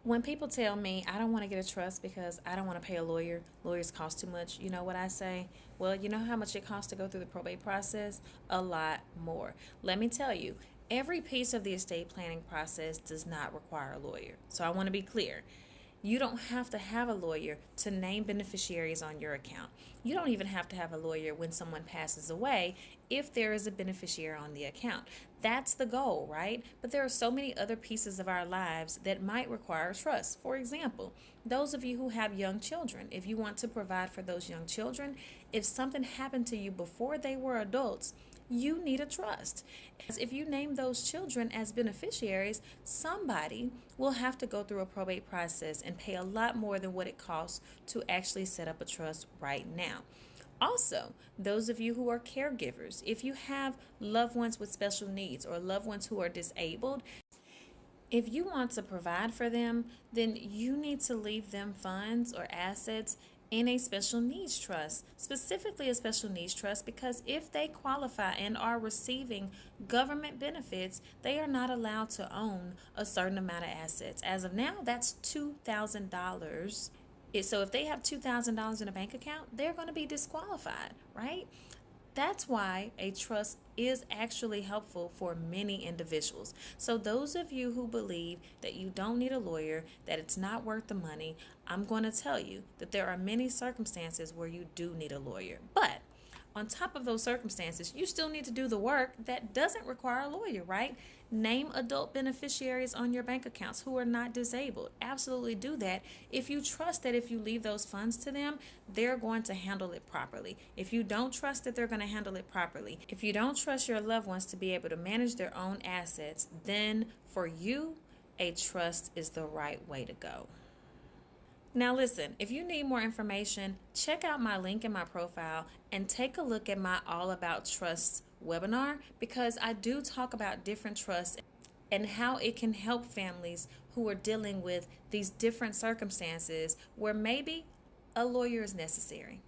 When people tell me I don't want to get a trust because I don't want to pay a lawyer, lawyers cost too much, you know what I say? Well, you know how much it costs to go through the probate process? A lot more. Let me tell you, every piece of the estate planning process does not require a lawyer. So I want to be clear. You don't have to have a lawyer to name beneficiaries on your account. You don't even have to have a lawyer when someone passes away if there is a beneficiary on the account. That's the goal, right? But there are so many other pieces of our lives that might require trust. For example, those of you who have young children, if you want to provide for those young children, if something happened to you before they were adults, you need a trust. If you name those children as beneficiaries, somebody will have to go through a probate process and pay a lot more than what it costs to actually set up a trust right now. Also, those of you who are caregivers, if you have loved ones with special needs or loved ones who are disabled, if you want to provide for them, then you need to leave them funds or assets in a special needs trust, specifically a special needs trust, because if they qualify and are receiving government benefits, they are not allowed to own a certain amount of assets. As of now, that's $2,000. So if they have $2,000 in a bank account, they're going to be disqualified, right? That's why a trust is actually helpful for many individuals. So, those of you who believe that you don't need a lawyer, that it's not worth the money, I'm going to tell you that there are many circumstances where you do need a lawyer. But on top of those circumstances, you still need to do the work that doesn't require a lawyer, right? Name adult beneficiaries on your bank accounts who are not disabled. Absolutely do that if you trust that if you leave those funds to them, they're going to handle it properly. If you don't trust that they're going to handle it properly, if you don't trust your loved ones to be able to manage their own assets, then for you, a trust is the right way to go. Now, listen, if you need more information, check out my link in my profile and take a look at my All About Trusts webinar because I do talk about different trusts and how it can help families who are dealing with these different circumstances where maybe a lawyer is necessary.